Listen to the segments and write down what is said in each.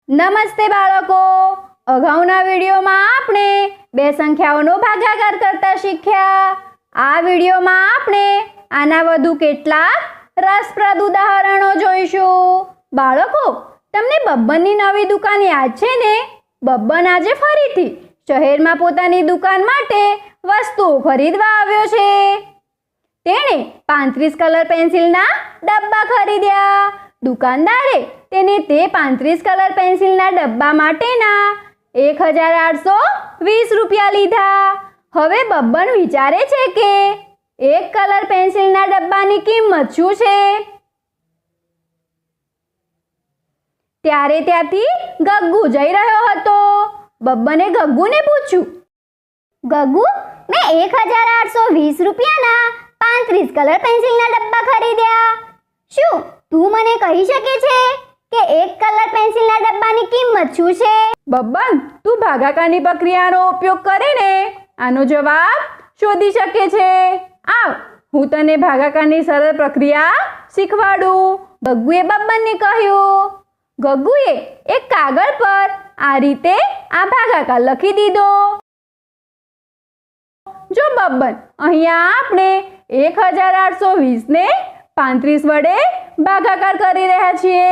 નમસ્તે બાળકો, અગાઉના વિડીયોમાં આપણે બે સંખ્યાઓનો ભાગાકાર કરતા શીખ્યા। આ વિડીયોમાં આપણે આના વધુ કેટલાક રસપ્રદ ઉદાહરણો જોઈશું। બાળકો, તમને બબ્બનની નવી દુકાન યાદ છે ને? બબ્બન આજે ફરીથી શહેરમાં પોતાની દુકાન માટે વસ્તુઓ ખરીદવા આવ્યો છે। તેણે 35 કલર પેન્સિલના ડબ્બા ખરીદ્યા। દુકાનદારે તેને તે 35 કલર પેન્સિલના ડબ્બા માટેના 1820 રૂપિયા લીધા। હવે બબ્બન વિચારે છે કે એક કલર પેન્સિલના ડબ્બાની કિંમત શું છે? ત્યારે ત્યાંથી ગગ્ગુ જઈ રહ્યો હતો। બબ્બને ગગ્ગુને પૂછ્યું, ગગ્ગુ, મેં 1820 રૂપિયાના 35 કલર પેન્સિલના ડબ્બા ખરીદ્યા। શું તું મને કહી શકે છે કે એક કલર પેન્સિલના ડબ્બાની કિંમત શું છે? બબ્બન, તું ભાગાકારની પ્રક્રિયાનો ઉપયોગ કરીને આનો જવાબ શોધી શકે છે। આવ, હું તને ભાગાકારની સરળ પ્રક્રિયા શીખવાડું। ગગ્ગુએ બબ્બનને કહ્યું। ગગ્ગુએ એક કાગળ પર આ રીતે આ ભાગાકાર લખી દીધો। જો બબ્બન, અહીંયા આપણે 1820 ને 35 વડે ભાગાકાર કરી રહ્યા છીએ।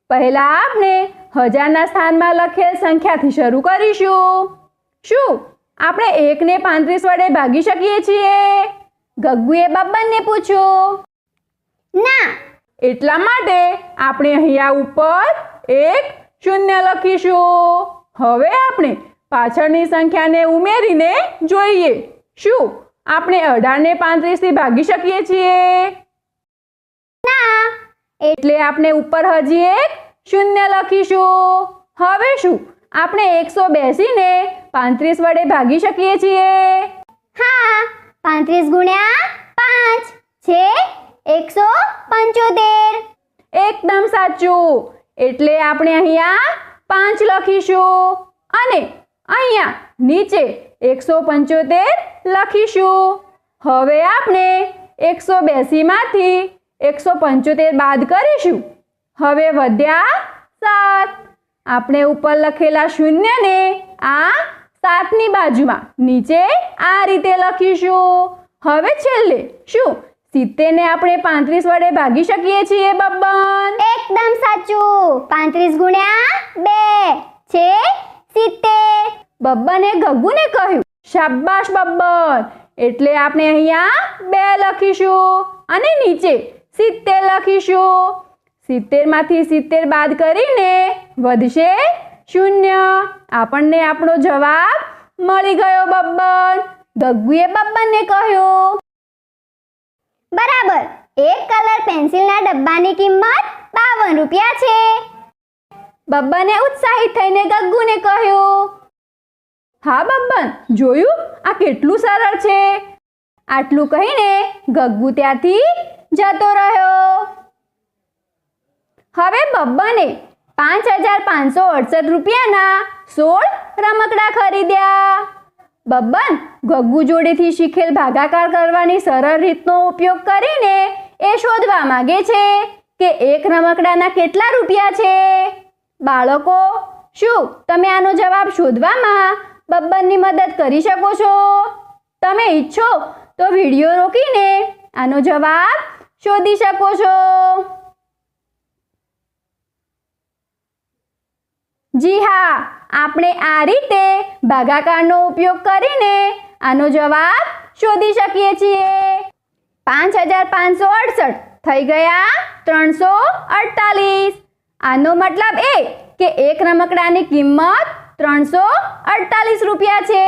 પહેલા આપણે હજારના સ્થાનમાં લખેલ સંખ્યાથી શરૂ કરીશું। શું આપણે 1 ને 35 વડે ભાગી શકીએ છીએ? ગગ્ગુએ બબ્બનને પૂછ્યું। ના। એટલા માટે આપણે અહીંયા ઉપર એક શૂન્ય લખીશું। હવે આપણે પાછળની સંખ્યાને ઉમેરીને જોઈએ, શું આપણે 18 ને 35 થી ભાગી શકીએ છીએ? ના। એટલે આપણે ઉપર હજી એક શૂન્ય લખીશું। હવે શું આપણે 182 ને 35 વડે ભાગી શકીએ છીએ? હા, 35 ગુણ્યા 5 છે 175। એકદમ સાચું। એટલે આપણે અહીંયા 5 લખીશું અને અહીંયા નીચે 175 લખીશું। હવે આપણે 182 માંથી 175 બાદ કરીશું। હવે વધ્યા 7। આપણે ઉપર લખેલા શૂન્યને આ 7ની બાજુમાં નીચે આ રીતે લખીશું। હવે છેલ્લે શું 70 ને આપણે 35 વડે ભાગી શકીએ છીએ બબ્બન? એકદમ સાચું। 35 ગુણ્યા 2 છે 70। બબ્બને ગગ્ગુને કહ્યું, શાબાશ બબ્બન। એટલે આપણે અહીંયા 2 લખીશું અને નીચે 70 લખીશું। 70 માંથી 70 બાદ કરીને વધશે 0। આપણને આપણો જવાબ મળી ગયો બબ્બન। ગગ્ગુએ બબ્બનને કહ્યું, બરાબર, એક કલર પેન્સિલના ડબ્બાની કિંમત 52 રૂપિયા છે। બબ્બને ઉત્સાહિત થઈને ગગ્ગુને કહ્યું, હા બબ્બન, જોયું? આ કેટલું સરળ છે। આટલું કહીને ગગ્ગુ ત્યાંથી જતો રહ્યો। હવે બબ્બને 5568 રૂપિયાના 16 રમકડા ખરીદ્યા। બબ્બન ગગ્ગુ જોડેથી શીખેલ ભાગાકાર કરવાની સરળ રીતનો ઉપયોગ કરીને એ શોધવા માંગે છે કે એક રમકડાના કેટલા રૂપિયા છે। બાળકો, શું તમે આનો જવાબ શોધવામાં બબ્બનની મદદ કરી શકો છો? તમે ઈચ્છો તો વિડીયો રોકીને આનો જવાબ શોધી શકો છો। જી હા, આપણે આ રીતે ભાગાકારનો ઉપયોગ કરીને આનો જવાબ શોધી શકીએ છીએ। 5568 થઈ ગયા 348। આનો મતલબ એ કે એક રમકડાની કિંમત 348 રૂપિયા છે।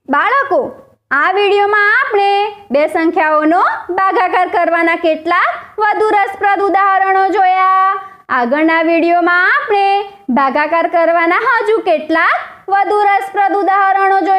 બાળકો, આ વિડીયોમાં આપણે બે સંખ્યાઓનો ભાગાકાર કરવાના કેટલાક વધુ રસપ્રદ ઉદાહરણો જોયા। આગળના વિડીયોમાં આપણે ભાગાકાર કરવાના હજુ કેટલાક વધુ રસપ્રદ ઉદાહરણો જોઈશું।